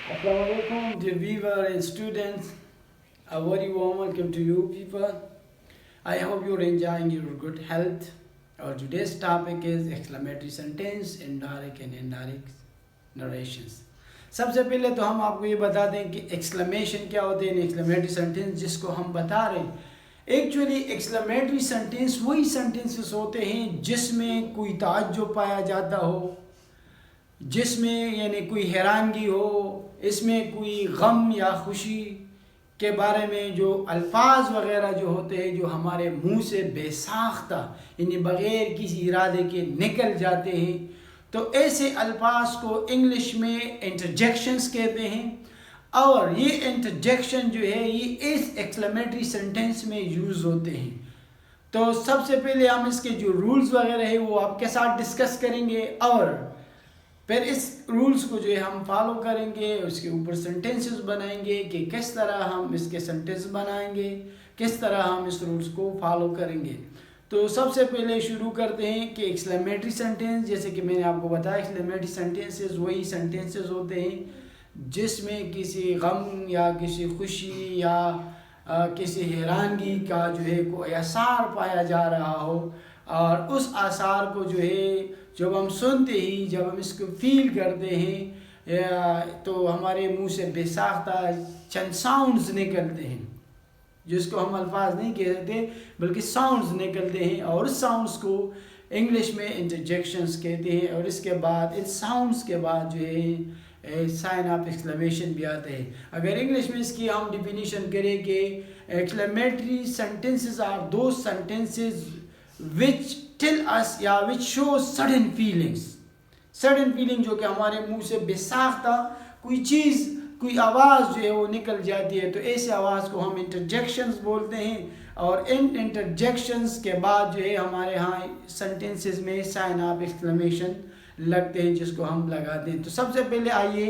Assalamualaikum, dear viewer and students. A very warm welcome to you people. I hope you're enjoying your good health. Our today's topic is exclamatory sentence, indirect and indirect narrations. सबसे पहले तो हम आपको ये बता दें कि exclamation क्या होते हैं, एक्सक्लेमेटरी सेंटेंस जिसको हम बता रहे हैं. एक्चुअली एक्सक्लेमेटरी सेंटेंस वही सेंटेंसेस होते हैं जिसमें कोई ताज्जुब पाया जाता हो, जिसमें यानी कोई हैरानगी हो, इसमें कोई गम या खुशी के बारे में जो अल्फाज वगैरह जो होते हैं जो हमारे मुंह से बेसाख्ता यानी बग़ैर किसी इरादे के निकल जाते हैं, तो ऐसे अल्फाज को इंग्लिश में इंटरजेक्शंस कहते हैं. और ये इंटरजेक्शन जो है ये इस एक्सक्लेमेटरी सेंटेंस में यूज़ होते हैं. तो सबसे पहले हम इसके जो रूल्स वगैरह है वो आपके साथ डिस्कस करेंगे और फिर इस रूल्स को जो है हम फॉलो करेंगे, उसके ऊपर सेंटेंसेस बनाएंगे कि किस तरह हम इसके सेंटेंस बनाएंगे, किस तरह हम इस रूल्स को फॉलो करेंगे. तो सबसे पहले शुरू करते हैं कि एक्सक्लेमेटरी सेंटेंस, जैसे कि मैंने आपको बताया एक्सक्लेमेटरी सेंटेंसेस वही सेंटेंसेस होते हैं जिसमें किसी गम या किसी खुशी या किसी हैरानगी का जो है कोई आसार पाया जा रहा हो, और उस आसार को जो है जब हम सुनते ही जब हम इसको फील करते हैं तो हमारे मुंह से बेसाख्ता चंद साउंड्स निकलते हैं जिसको हम अल्फाज नहीं कहते बल्कि साउंड्स निकलते हैं, और उस साउंड्स को इंग्लिश में इंटरजेक्शंस कहते हैं. और इसके बाद इन साउंड्स के बाद जो है साइन ऑफ एक्सक्लेमेशन भी आते हैं. अगर इंग्लिश में इसकी हम डिफिनीशन करें कि एक्सक्लेमेटरी सेंटेंसेस आर दो सेंटेंसेस which tell us या which show sudden feelings, sudden feeling जो कि हमारे मुंह से बेसाख्ता कोई चीज़ कोई आवाज़ जो है वो निकल जाती है, तो ऐसे आवाज़ को हम इंटरजेक्शंस बोलते हैं. और इन इंटरजेक्शंस के बाद जो है हमारे यहाँ सेंटेंसेस में साइन ऑफ एक्सक्लेमेशन लगते हैं जिसको हम लगाते हैं. तो सबसे पहले आइए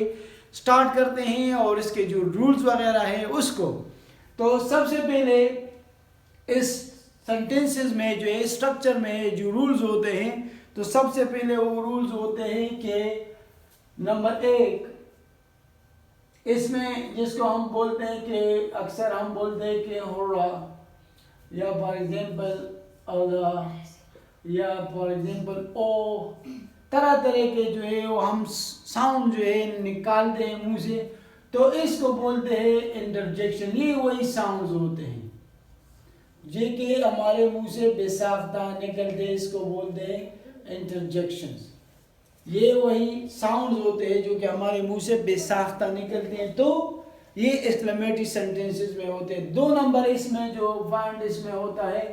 स्टार्ट करते हैं और इसके जो रूल्स वगैरह है उसको. तो सबसे पहले इस सेंटेंसेस में जो है स्ट्रक्चर में जो रूल्स होते हैं, तो सबसे पहले वो रूल्स होते हैं कि नंबर एक, इसमें जिसको हम बोलते हैं कि अक्सर हम बोलते हैं कि हुर्रा या फॉर एग्जांपल या फॉर एग्जांपल ओ, तरह तरह के जो है वो हम साउंड जो है निकालते हैं मुंह से, तो इसको बोलते हैं इंटरजेक्शन. ये वही साउंड्स होते हैं जे कि हमारे मुंह से बेसाख्ता निकलते, इसको बोलते हैं इंटरजेक्शंस. ये वही साउंड्स होते हैं जो कि हमारे मुंह से बेसाख्ता निकलते हैं, तो ये एक्सक्लेमेटरी सेंटेंसेस में होते हैं. 2 नंबर इसमें जो पॉइंट इसमें होता है,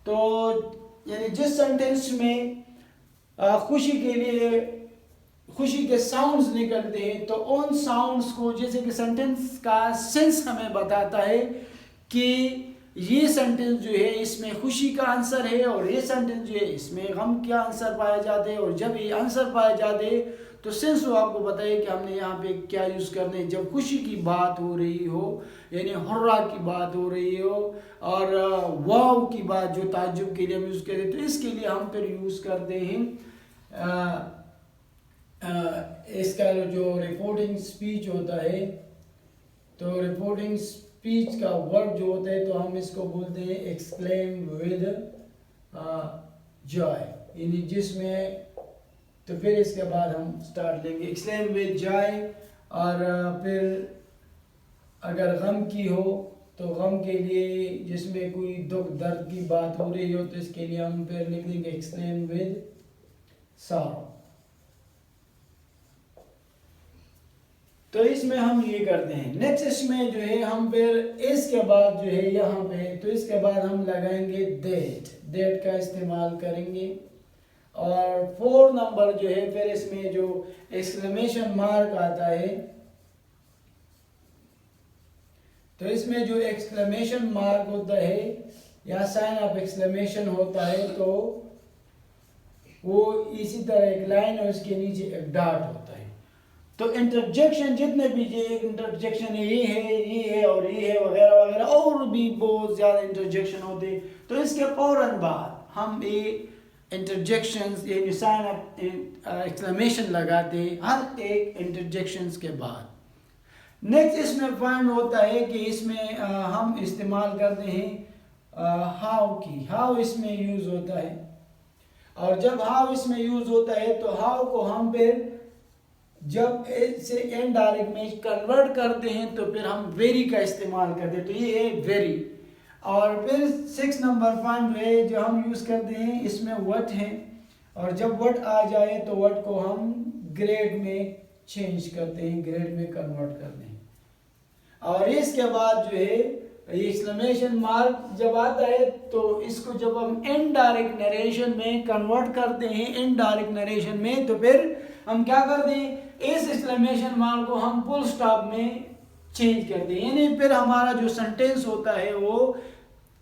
तो यानी जिस सेंटेंस में खुशी के लिए खुशी के साउंड्स निकलते हैं, तो उन साउंड्स को जैसे कि सेंटेंस का सेंस हमें बताता है कि ये सेंटेंस जो है इसमें खुशी का आंसर है और ये सेंटेंस जो है इसमें गम का आंसर पाया जाते हैं. और जब ये आंसर पाए जाते हैं तो सेंस वो आपको बताइए कि हमने यहाँ पे क्या यूज़ करने हैं. जब खुशी की बात हो रही हो यानी हुर्रा की बात हो रही हो और वाव की बात जो ताज्जुब के लिए हम यूज़ करते हैं, तो इसके लिए हम फिर यूज़ करते हैं इसका जो रिपोर्टिंग स्पीच होता है, तो रिपोर्टिंग स्पीच का वर्ब जो होता है तो हम इसको बोलते हैं एक्सक्लेम विद जॉय, यानी जिसमें, तो फिर इसके बाद हम स्टार्ट लेंगे एक्सक्लेम विद जॉय. और फिर अगर गम की हो तो गम के लिए जिसमें कोई दुख दर्द की बात हो रही हो तो इसके लिए हम फिर लिख देंगे एक्सक्लेम विद सॉरो. तो इसमें हम ये करते हैं. नेक्स्ट इसमें जो है हम फिर इसके बाद जो है यहाँ पे, तो इसके बाद हम लगाएंगे डेट का इस्तेमाल करेंगे. और 4 नंबर जो है फिर इसमें जो एक्सक्लेमेशन मार्क आता है, तो इसमें जो एक्सक्लेमेशन मार्क होता है या साइन ऑफ एक्सक्लेमेशन होता है, तो वो इसी तरह एक लाइन और उसके नीचे एक डॉट होता है. तो इंटरजेक्शन जितने भी ये इंटरजेक्शन है ये है और ये है वगैरह वगैरह, और भी बहुत ज़्यादा इंटरजेक्शन होते हैं, तो इसके फ़ौरन बाद हम ये इंटरजेक्शंस ये साइन ऑफ एक्सक्लेमेशन लगाते हैं हर एक इंटरजेक्शंस के बाद. नेक्स्ट इसमें पॉइंट होता है कि इसमें हम इस्तेमाल करते हैं हाउ की। हाउ इसमें यूज होता है, और जब हाउ इसमें यूज होता है तो हाउ को हम फिर जब से इनडायरेक्ट में कन्वर्ट करते हैं तो फिर हम वेरी का इस्तेमाल करते हैं। तो ये है वेरी। और फिर 6 नंबर पॉइंट है जो हम यूज करते हैं, इसमें व्हाट है, और जब व्हाट आ जाए तो व्हाट को हम ग्रेड में चेंज करते हैं, ग्रेड में कन्वर्ट करते हैं। और इसके बाद जो है एक्सक्लेमेशन मार्क जब आता है तो इसको जब हम इनडायरेक्ट नरेशन में कन्वर्ट करते हैं, इनडायरेक्ट नरेशन में, तो फिर हम क्या करते हैं, इस एक्सक्लेमेशन मार्क को हम फुल स्टॉप में चेंज करते हैं। यानी फिर हमारा जो सेंटेंस होता है वो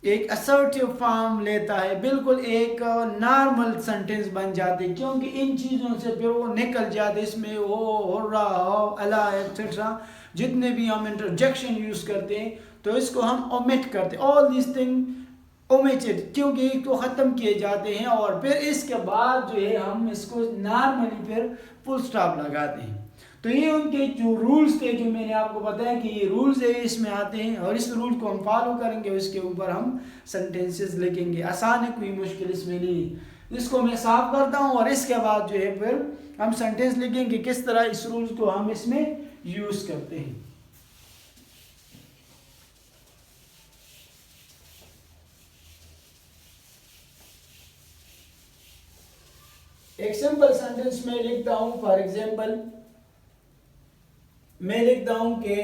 एक असर्टिव फॉर्म लेता है, बिल्कुल एक नॉर्मल सेंटेंस बन जाते हैं, क्योंकि इन चीज़ों से फिर वो निकल जाते। इसमें हो रहा हो अला एक्सेट्रा जितने भी हम इंटरजेक्शन यूज करते हैं तो इसको हम ओमिट करते हैं, ऑल दिस थिंग ओमिटेड, क्योंकि इसको ख़त्म किए जाते हैं। और फिर इसके बाद जो है हम इसको नॉर्मली फिर फुल स्टॉप लगाते हैं। तो ये उनके जो रूल्स थे जो मैंने आपको बताया कि ये रूल्स है इसमें आते हैं, और इस रूल को हम फॉलो करेंगे, उसके ऊपर हम सेंटेंसेस लिखेंगे। आसान है, कोई मुश्किल इसमें नहीं। इसको मैं साफ करता हूँ और इसके बाद जो है फिर हम सेंटेंस लिखेंगे किस तरह इस रूल्स को हम इसमें यूज करते हैं। एक सिंपल सेंटेंस में लिखता हूं, फॉर एग्जांपल मैं लिखता हूं कि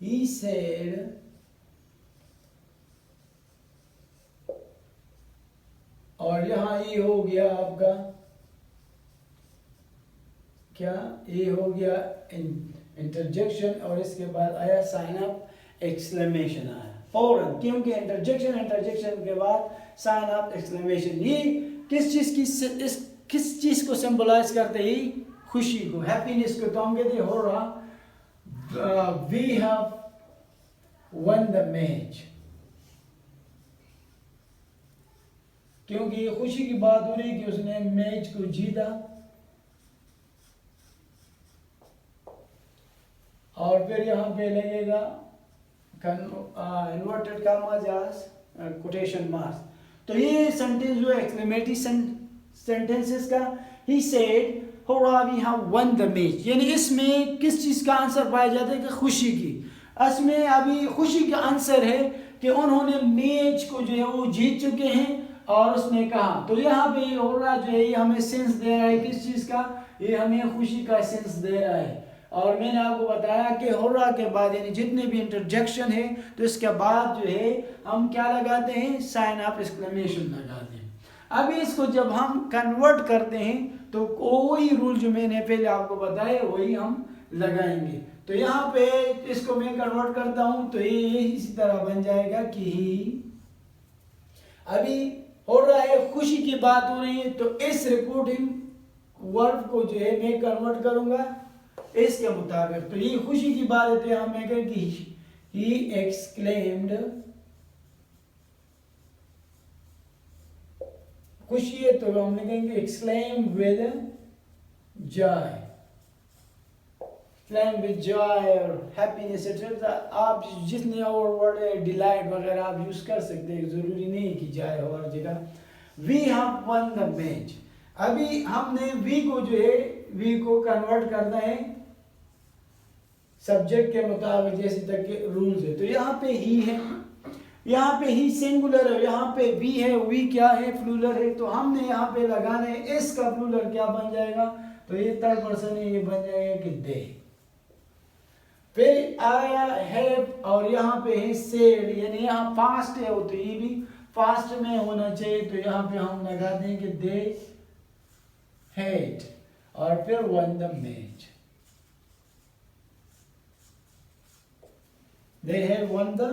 he said और यहां ये हो गया आपका क्या, ये हो गया इंटरजेक्शन, और इसके बाद आया साइन अप एक्सक्लेमेशन आया फौरन, क्योंकि इंटरजेक्शन के बाद साइन अप एक्सक्लेमेशन। ये किस चीज को सिंबलाइज करते ही, खुशी को, हैप्पीनेस को। तो हम कहते हो रहा we have won the match, क्योंकि ये खुशी की बात हो रही कि उसने मैच को जीता। और फिर यहाँ पे लगेगा इन्वर्टेड कॉमास या कोटेशन मार्क्स। तो ये सेंटेंस जो एक्सक्लेमेटरी सेंटेंसेस का, he said hurrah we have won the match, यानी इसमें किस चीज का आंसर पाया जाता है कि खुशी की। इसमें अभी खुशी का आंसर है कि उन्होंने मैच को जो है वो जीत चुके हैं। और उसने कहा, तो यहाँ पे हो रहा जो है ये हमें सेंस दे रहा है किस चीज का, ये हमें खुशी का सेंस दे रहा है। और मैंने आपको बताया कि हो रहा के बाद यानी जितने भी इंटरजेक्शन है तो इसके बाद जो है हम क्या लगाते हैं, साइन ऑफ एक्सक्लेमेशन लगाते हैं। अभी इसको जब हम कन्वर्ट करते हैं तो वही रूल जो मैंने पहले आपको बताया वही हम लगाएंगे। तो यहाँ पे इसको मैं कन्वर्ट करता हूँ तो ये इसी तरह बन जाएगा कि अभी हो रहा है, खुशी की बात हो रही है, तो इस रिपोर्टिंग वर्ब को जो है मैं कन्वर्ट करूंगा इसके मुताबिक। तो ये खुशी की बात है तो हम मैं कहें कि ही एक्सक्लेम्ड, खुशी है तो हम लिखेंगे exclaim with Joy, exclaim with Joy और हैप्पीनेस एटसेट्रा। आप जितने और वर्ड डिलाइट वगैरह आप यूज कर सकते हैं, जरूरी नहीं कि जाए हो हर जगह। We have won the match, अभी हमने वी को जो है वी को कन्वर्ट करना है सब्जेक्ट के मुताबिक जैसे तक के रूल्स है। तो यहाँ पे ही है, यहाँ पे ही सिंगुलर है, यहाँ पे वी है, वी क्या है, प्लूरल है। तो हमने यहाँ पे लगाना है इसका प्लूरल क्या बन जाएगा, तो ये थर्ड पर्सन है, ये बन जाएगा कि दे। फिर आया हैव और यहाँ पे है सेड, यानी यहाँ फास्ट है तो ये भी फास्ट में होना चाहिए। तो यहाँ पे हम लगा दें कि दे हैड और फिर one the match, they have won the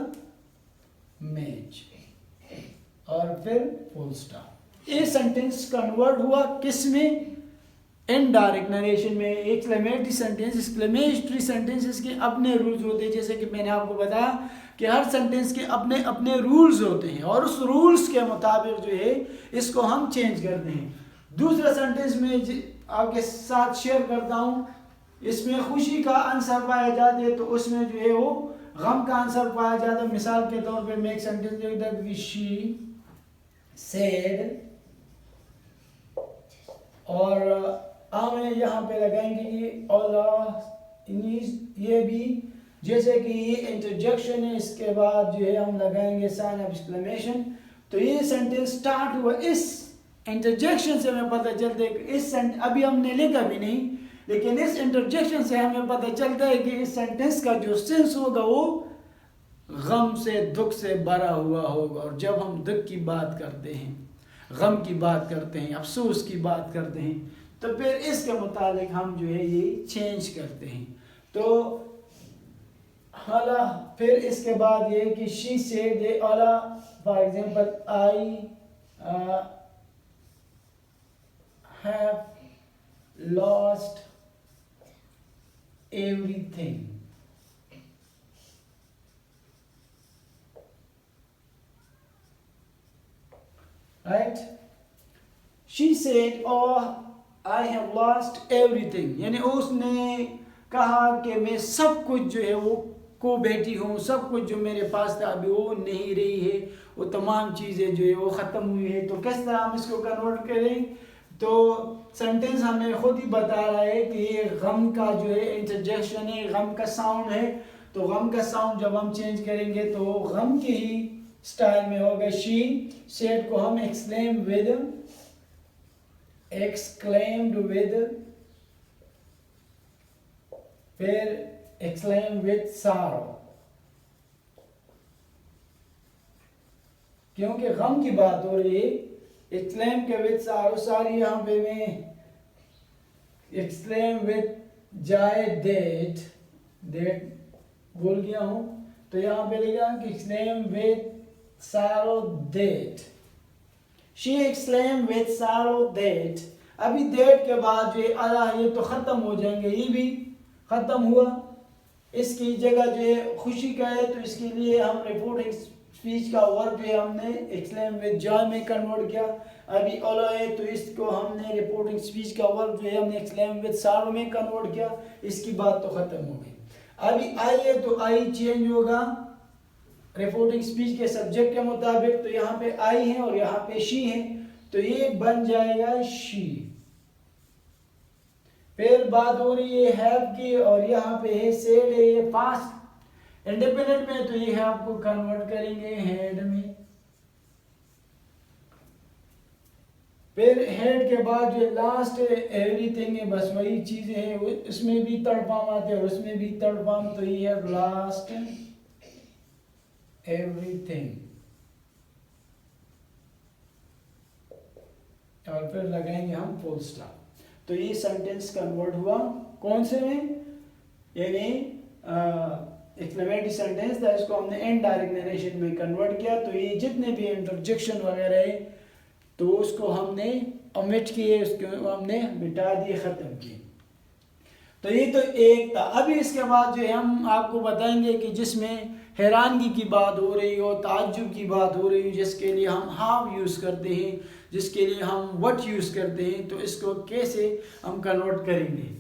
match और फिर फुल स्टॉप। ये सेंटेंस कन्वर्ट हुआ किस में, इनडायरेक्ट नरेशन में। एक्सक्लेमेटरी सेंटेंस, एक्सक्लेमेटरी सेंटेंसेस के अपने रूल्स होते हैं, जैसे कि मैंने आपको बताया कि हर सेंटेंस के अपने अपने रूल्स होते हैं और उस रूल्स के मुताबिक जो है इसको हम चेंज करते हैं। दूसरा सेंटेंस में आपके साथ शेयर करता हूँ, इसमें खुशी का आंसर पाया जाता है तो उसमें जो है वो गम का आंसर पाया जाता है। मिसाल के तौर पे मैं एक सेंटेंस लिख देता हूँ, शी सेड, और हमें यहाँ पे लगाएंगे कि अल्लाह ये भी, जैसे कि ये इंटरजेक्शन है, इसके बाद जो है हम लगाएंगे साइन ऑफ एक्सक्लेमेशन। तो ये सेंटेंस स्टार्ट हुआ, इस इंटरजेक्शन से हमें पता चलता है कि इस अभी हमने लिखा भी नहीं, लेकिन इस इंटरजेक्शन से हमें पता चलता है कि इस सेंटेंस का जो सेंस होगा वो गम से, दुख से भरा हुआ होगा। और जब हम दुख की बात करते हैं, गम की बात करते हैं, अफसोस की बात करते हैं, तो फिर इसके मुताबिक हम जो है ये चेंज करते हैं। तो हाला, फिर इसके बाद ये कि शी सेड दे अला, for example I have lost everything, right. She said I have lost everything, यानी उसने कहा कि मैं सब कुछ जो है वो को बैठी हूँ, सब कुछ जो मेरे पास था अभी वो नहीं रही है, वो तमाम चीज़ें जो है वो ख़त्म हुई है। तो किस तरह हम इसको कन्वर्ट करें? तो सेंटेंस हमें खुद ही बता रहा है कि ये गम का जो है इंटरजेक्शन है, गम का साउंड है। तो गम का साउंड जब हम चेंज करेंगे तो गम के ही स्टाइल में होगा। शी सेड को हम exclaimed with, फिर exclaimed with sorrow, क्योंकि गम की बात हो रही है। exclaimed के with sorrow, सारी यहाँ पे मैं exclaimed with जाए that भूल गया हूँ, तो यहाँ पे लिखा कि exclaimed with sorrow that, she exclaimed with sorrow that। अभी that के बाद जो है ये तो ख़त्म हो जाएंगे, ये भी ख़त्म हुआ, इसकी जगह जो है खुशी का है, तो इसके लिए हम रिपोर्टिंग स्पीच का वर्ब जो है हमने exclaim with joy में कन्वर्ट किया। अभी अला है तो इसको हमने रिपोर्टिंग स्पीच का वर्ब जो है हमने exclaim with sorrow में कन्वर्ट किया, इसकी बात तो ख़त्म हो गई। अभी आई है तो आई चेंज होगा रिपोर्टिंग स्पीच के सब्जेक्ट के मुताबिक, तो यहाँ पे आई है और यहाँ पे शी है, तो ये बन जाएगा शी। फिर बात हो रही है हैव की, और यहाँ पे है सेड है, ये पास्ट इंडिपेंडेंट में, तो ये हैव को कन्वर्ट करेंगे हैड में। फिर हेड के बाद जो लास्ट एवरीथिंग है, बस वही चीजें हैं, उसमें भी थर्ड फॉर्म आते हैं और उसमें भी थर्ड फॉर्म, तो ये है लास्ट एवरीथिंग, और फिर लगाएंगे हम फुल स्टॉप। तो ये सेंटेंस कन्वर्ट हुआ कौन से में, यानी एक्सक्लेमेटरी सेंटेंस था, इसको हमने इनडायरेक्ट नरेशन में कन्वर्ट किया। तो ये जितने भी इंटरजेक्शन वगैरह है तो उसको हमने ओमिट किए, उसको हमने मिटा दिए, ख़त्म किए। तो ये तो एक था। अभी इसके बाद जो है हम आपको बताएंगे कि जिसमें हैरानगी की बात हो रही हो, ताज्जुब की बात हो रही हो, जिसके लिए हम हाव यूज़ करते हैं, जिसके लिए हम व्हाट यूज़ करते हैं, तो इसको कैसे हम कन्वर्ट करेंगे।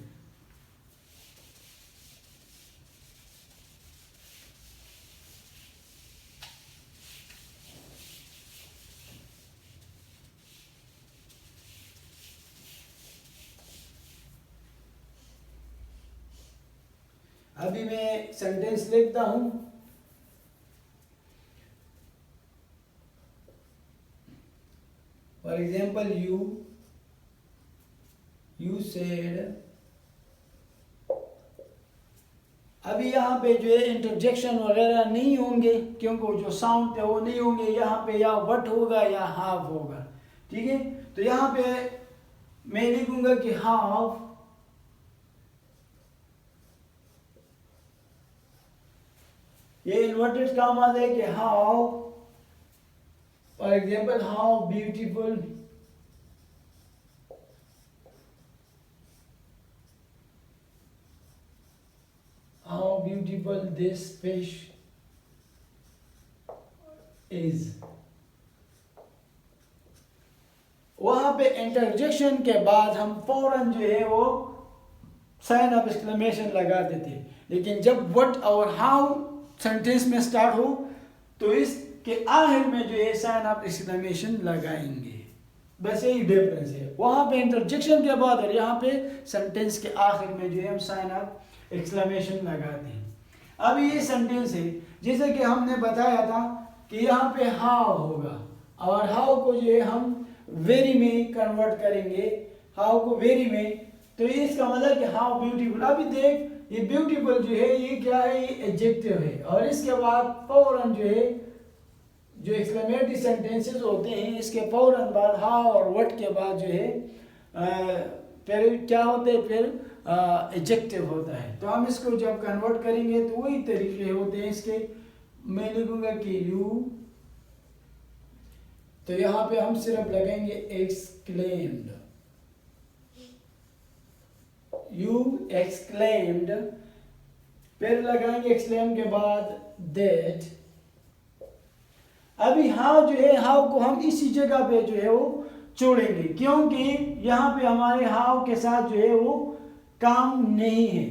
अभी मैं सेंटेंस लिखता हूं। फॉर एग्जाम्पल यू सेड, अभी यहाँ पे जो है इंटरजेक्शन वगैरह नहीं होंगे, क्योंकि जो साउंड थे वो नहीं होंगे, यहाँ पे या वट होगा या हाफ होगा, ठीक है। तो यहाँ पे मैं लिखूंगा कि हाफ, ये इन्वर्टेड कॉमा है कि how, for example how beautiful, how beautiful this fish is। वहाँ पे इंटरजेक्शन के बाद हम फौरन जो है वो साइन ऑफ एक्सक्लेमेशन लगा देते हैं, लेकिन जब व्हाट और हाउ सेंटेंस में स्टार्ट हो तो इसके आखिर में जो है साइन ऑफ एक्सक्लेमेशन लगाएंगे। बस यही डिफरेंस है, वहाँ पे इंटरजेक्शन के बाद और यहाँ पे सेंटेंस के आखिर में जो है हम साइन ऑफ एक्सक्लेमेशन लगाते हैं। अब ये सेंटेंस है जैसे कि हमने बताया था कि यहाँ पे हाउ होगा और हाउ को जो है हम वेरी में कन्वर्ट करेंगे, हाउ को वेरी में, तो इसका मतलब कि हाउ ब्यूटीफुल। अभी देख ये ब्यूटीफुल जो है ये क्या है, ये एडजेक्टिव है और इसके बाद फौरन जो है जो एक्सक्लेमेटरी सेंटेंसेस होते हैं इसके फौरन बाद हाउ और व्हाट के बाद जो है फिर क्या होते हैं, फिर एडजेक्टिव होता है। तो हम इसको जब कन्वर्ट करेंगे तो वही तरीके होते हैं इसके। मैं लिखूंगा कि यू, तो यहाँ पे हम सिर्फ लगाएंगे एक्सक्लेम्ड, यू एक्सक्लेम्ड, फिर लगाएंगे एक्सक्लेम के बाद दैट। अभी हाउ जो है, हाउ को हम इसी जगह पे जो है वो छोड़ेंगे क्योंकि यहाँ पे हमारे हाउ के साथ जो है वो काम नहीं है,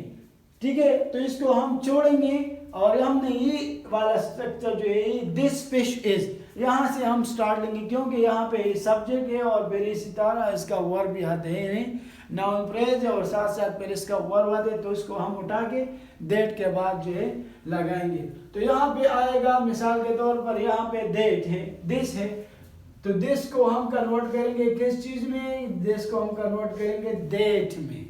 ठीक है। तो इसको हम छोड़ेंगे और हमने ये वाला स्ट्रक्चर जो है दिस फिश इज, यहाँ से हम स्टार्ट लेंगे क्योंकि यहाँ पे सब्जेक्ट है और फिर इसी तरह इसका वर्ब भी आते हैं, नाउन फ्रेज है और साथ साथ फिर इसका वर्ब आते हैं, तो इसको हम उठा के दैट के बाद जो है लगाएंगे। तो यहाँ पे आएगा मिसाल के तौर पर यहाँ पे दैट है, दिस है, तो दिस को हम कन्वर्ट करेंगे किस चीज में, दिस को हम कन्वर्ट करेंगे दैट में।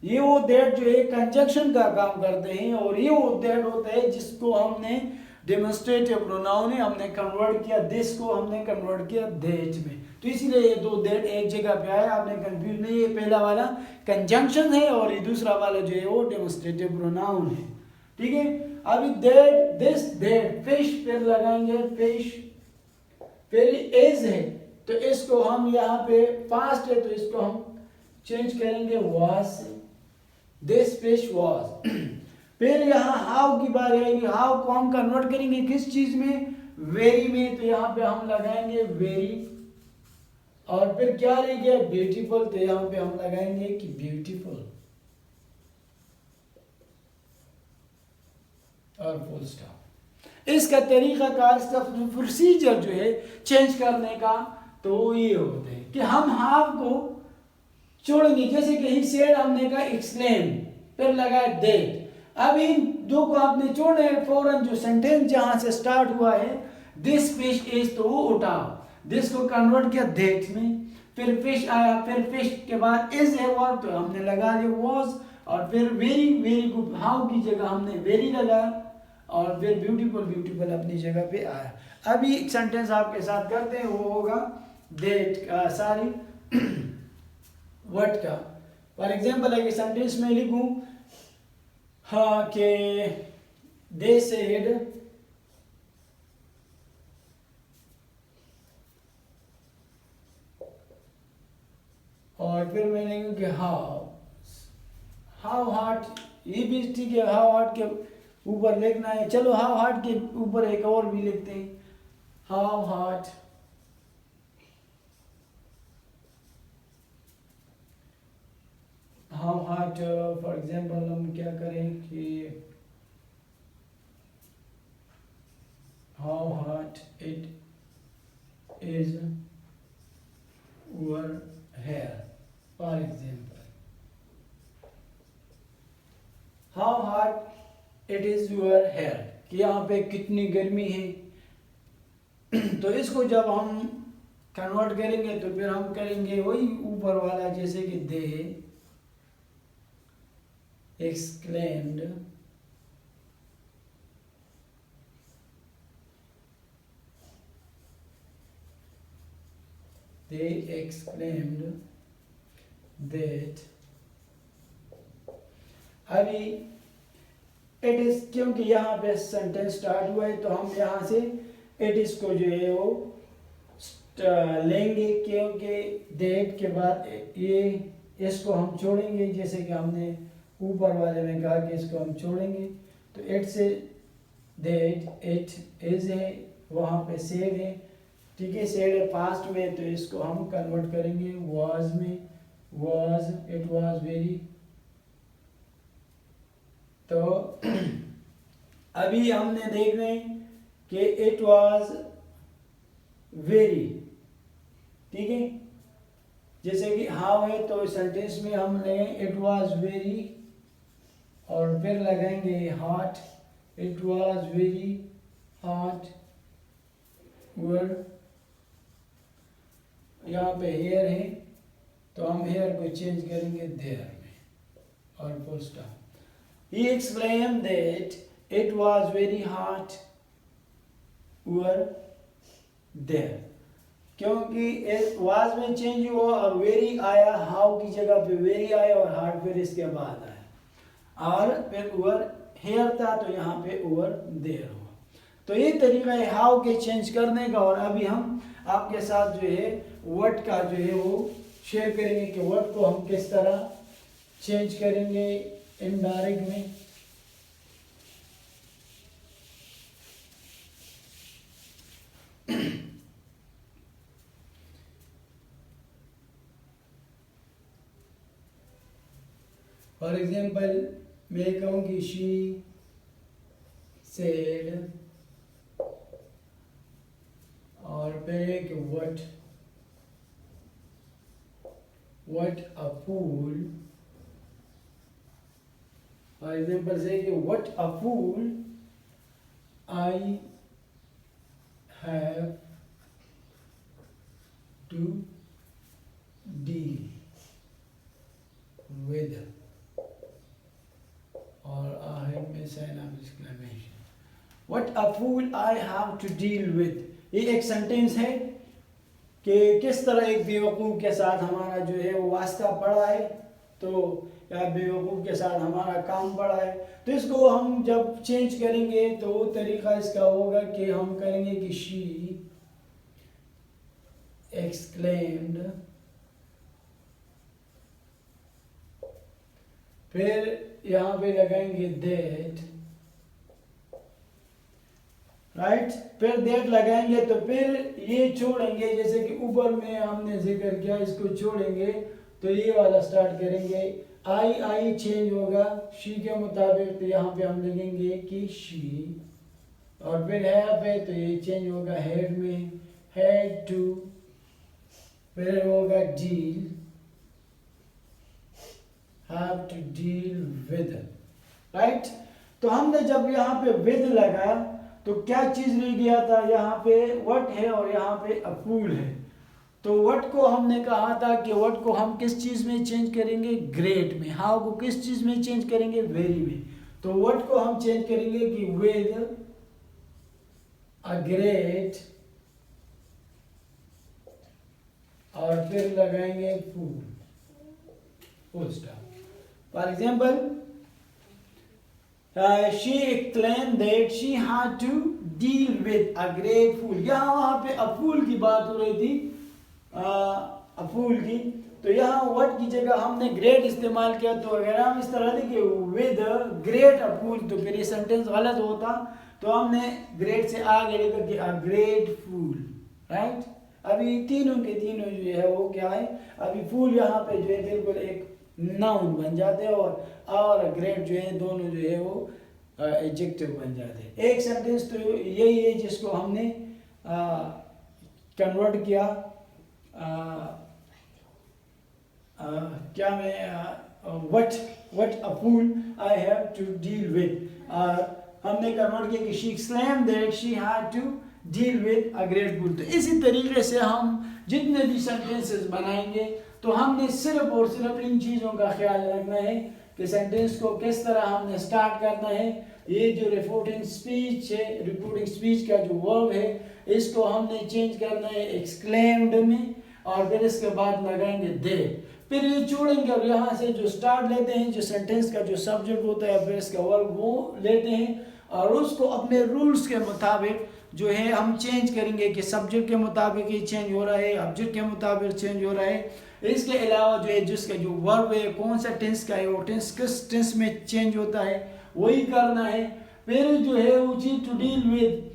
ये वो दैट जो है कंजंक्शन का काम करते हैं और ये वो दैट होता है जिसको हमने डेमोन्स्ट्रेटिव प्रोनाउन है हमने कन्वर्ट किया, दिस को हमने कन्वर्ट किया दैट में। तो इसीलिए ये दो दैट एक जगह पे आया, आपने कंफ्यूज नहीं, ये पहला वाला कंजंक्शन है और ये दूसरा वाला जो है वो डेमोन्स्ट्रेटिव प्रोनाउन है, ठीक है। अभी दैट, दिस, दैट, फिश, फिर लगाएंगे फिश, फिर इज है तो इसको हम यहाँ पे पास्ट है तो इसको हम चेंज करेंगे वाज से, दिस फिश वाज। फिर यहाँ हाउ की बारी आएगी, हाउ को हम कन्वर्ट करेंगे किस चीज में, वेरी में, तो यहाँ पे हम लगाएंगे वेरी। और फिर क्या रह गया, ब्यूटीफुल, तो यहाँ पे हम लगाएंगे कि ब्यूटीफुल और फुल स्टॉप। इसका तरीका कार, इसका प्रोसीजर जो है चेंज करने का तो ये होता है कि हम हाउ को छोड़ेंगे, जैसे कि ही सेड हमने कहा एक्सप्लेन, फिर लगाया दैट। अब इन दो को आपने छोड़ना है, फौरन जो सेंटेंस जहां से स्टार्ट हुआ है दिस फिश इज, तो वो उठाओ, दिस को कन्वर्ट किया दैट में, फिर फिश आया, फिर फिश के बाद इज है वर्ब तो हमने लगा दिया वाज, और फिर वेरी, वेरी को हाउ की जगह हमने वेरी लगाया, और फिर ब्यूटीफुल, ब्यूटीफुल अपनी जगह पे आया। अभी एक सेंटेंस आपके साथ करते हैं, वो होगा दैट का, सॉरी व्हाट का। फॉर एग्जाम्पल अगर सेंटेंस में लिखूं हाँ के दे सेड, और फिर मैं लिखूं कि हाउ हार्ट, ये भी ठीक है, हाउ हार्ट के ऊपर लिखना है, चलो हाउ हार्ट के ऊपर एक और भी लिखते हैं, हाउ हार्ट फॉर एग्जाम्पल हम क्या करें कि how hard it is your hair, for example how hard it is your hair, कि यहाँ पे कितनी गर्मी है। तो इसको जब हम कन्वर्ट करेंगे तो फिर हम करेंगे वही ऊपर वाला, जैसे कि दे exclaimed, they exclaimed that। अभी इट इज, क्योंकि यहाँ पे सेंटेंस स्टार्ट हुआ है तो हम यहाँ से इट इज को जो है वो लेंगे, क्योंकि दैट के बाद ये इसको हम छोड़ेंगे, जैसे कि हमने ऊपर वाले में कहा कि इसको हम छोड़ेंगे। तो it say that, it is है, वहाँ पे सेड है, ठीक है, सेड है पास्ट में, तो इसको हम कन्वर्ट करेंगे वाज में, वाज, इट वाज वेरी। तो अभी हमने देख रहे हैं कि इट वाज वेरी, ठीक है। जैसे कि हाउ है तो सेंटेंस में हम लेंगे इट वाज वेरी और फिर लगाएंगे hot, it was very hot. वर यहाँ पे हेयर है तो हम हेयर को चेंज करेंगे देयर में और full stop. He explained that it was very hot were there, क्योंकि was में चेंज हुआ और वेरी आया, हाउ की जगह पे वेरी आया और हार्ट फिर इसके बाद आया, और फिर ओवर हेयर था तो यहाँ पे ओवर देयर हुआ। तो ये तरीका है हाउ के चेंज करने का। और अभी हम आपके साथ जो है वर्ड का जो है वो शेयर करेंगे कि वर्ड को हम किस तरह चेंज करेंगे इनडायरेक्ट में। फॉर एग्जाम्पल मैं कहूँ कि शी सेड और फिर एक what a fool। For example से कि what a fool I have to deal with, और I have में sign of exclamation। What a fool I have to deal with, ये एक सेंटेंस है कि किस तरह एक बेवकूफ़ के साथ हमारा जो है वो वास्ता पड़ा है, तो या बेवकूफ़ के साथ हमारा काम पड़ा है। तो इसको हम जब चेंज करेंगे तो तरीका इसका होगा कि हम करेंगे कि शी एक्सक्लेम्ड, फिर यहाँ पे लगाएंगे दैट, राइट, फिर दैट लगाएंगे तो फिर ये छोड़ेंगे, जैसे कि ऊपर में हमने जिक्र किया, इसको छोड़ेंगे तो ये वाला स्टार्ट करेंगे। आई चेंज होगा शी के मुताबिक, तो यहाँ पे हम लिखेंगे कि शी, और फिर है पे तो ये चेंज होगा हेड में, हेड टू, फिर होगा deal, have to deal with, right. तो हमने जब यहाँ पे विद लगाया तो क्या चीज रह गया था, यहाँ पे व्हाट है और यहाँ पे अ फूल है। तो व्हाट को हमने कहा था कि व्हाट को हम किस चीज में चेंज करेंगे, ग्रेट में। हाउ को किस चीज में चेंज करेंगे, वेरी में। तो व्हाट को हम चेंज करेंगे कि विद अ ग्रेट, और फिर लगाएंगे fool, full stop. For example she claimed that she had to deal with a great fool। यहाँ वहाँ पे a fool की बात हो रही थी, a fool की, तो यहाँ what की जगह हमने great इस्तेमाल किया। तो अगर हम इस तरह देखें with great a fool तो फिर ये सेंटेंस गलत होता, तो हमने great से आगे लेकर के a great fool, राइट। अभी तीनों के तीनों जो है वो क्या है, अभी फूल यहाँ पे जो है बिल्कुल एक नाउन बन जाते हैं, और ग्रेट जो है दोनों जो है वो एडजेक्टिव बन जाते हैं। एक सेंटेंस तो यही है जिसको हमने कन्वर्ट किया, क्या मैं what a fool I have to deal with, हमने कन्वर्ट किया कि she exclaimed that she had to deal with a great fool. तो इसी तरीके से हम जितने भी सेंटेंसेस बनाएंगे तो हमने सिर्फ और सिर्फ इन चीज़ों का ख्याल रखना है कि सेंटेंस को किस तरह हमने स्टार्ट करना है। ये जो रिपोर्टिंग स्पीच है, रिपोर्टिंग स्पीच का जो वर्ब है, इसको हमने चेंज करना है एक्सक्लेम्ड में, और फिर इसके बाद लगाएंगे दे, फिर ये छोड़ेंगे और यहाँ से जो स्टार्ट लेते हैं, जो सेंटेंस का जो सब्जेक्ट होता है, फिर इसका वर्ब वो लेते हैं और उसको अपने रूल्स के मुताबिक जो है हम चेंज करेंगे कि सब्जेक्ट के मुताबिक ही चेंज हो रहा है, ऑब्जेक्ट के मुताबिक चेंज हो रहा है। इसके अलावा जो है जिसका जो वर्ब है कौन सा टेंस का है, वो टेंस किस टेंस में चेंज होता है वही करना है। फिर जो है वो चीज टू डील विद,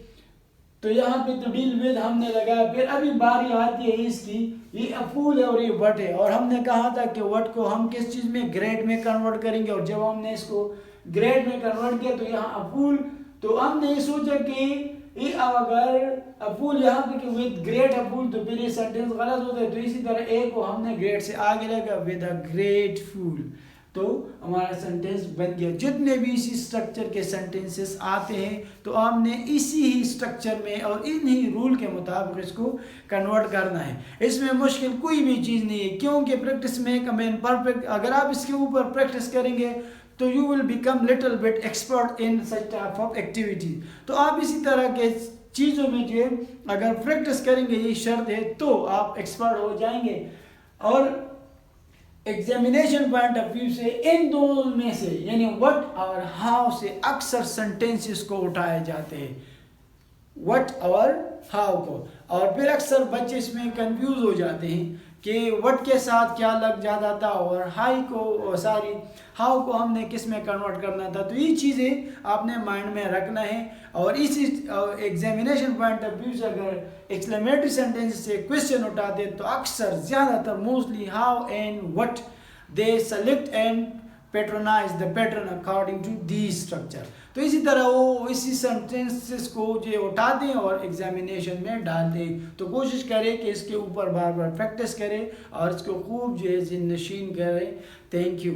तो यहाँ पे तो डील विद हमने लगाया। फिर अभी बारी आती है इसकी, ये अ फूल है और ये वट है, और हमने कहा था कि वट को हम किस चीज़ में, ग्रेड में कन्वर्ट करेंगे, और जब हमने इसको ग्रेड में कन्वर्ट किया तो यहाँ अ फूल, तो हमने ये सोचा कि ये अगर अ फूल यहाँ पे कि विद ग्रेट अ फूल, तो फिर ये सेंटेंस गलत होता है, तो इसी तरह ए को हमने ग्रेट से आगे लगा विद अ ग्रेट फूल, तो हमारा सेंटेंस बन गया। जितने भी इसी स्ट्रक्चर के सेंटेंसेस आते हैं तो आपने इसी ही स्ट्रक्चर में और इन्हीं रूल के मुताबिक इसको कन्वर्ट करना है। इसमें मुश्किल कोई भी चीज़ नहीं है, क्योंकि प्रैक्टिस में कमेन परफेक्ट, अगर आप इसके ऊपर प्रैक्टिस करेंगे तो you will become little bit expert in such type of activity. तो आप इसी तरह के चीज़ों में जो है अगर प्रैक्टिस करेंगे, ये शर्त है, तो आप एक्सपर्ट हो जाएंगे। और एग्जामिनेशन पॉइंट ऑफ व्यू से इन दोनों में से यानी व्हाट और हाउ से अक्सर सेंटेंसेस को उठाए जाते हैं, व्हाट और हाउ को, और फिर अक्सर बच्चे इसमें कंफ्यूज हो जाते हैं कि व्हाट के साथ क्या लग जाता था और हाउ को हमने किस में कन्वर्ट करना था। तो ये चीज़ें आपने माइंड में रखना है। और इस एग्जामिनेशन पॉइंट ऑफ व्यू से अगर एक्सक्लेमेटरी सेंटेंस से क्वेश्चन उठाते तो अक्सर ज़्यादातर mostly how and what they select and patronize the pattern according to the structure. तो इसी तरह वो इसी सेंटेंसेस को जो उठा दें और एग्जामिनेशन में डाल दें। तो कोशिश करें कि इसके ऊपर बार बार प्रैक्टिस करें और इसको खूब जो है ज़िंदनशीन करें। Thank you.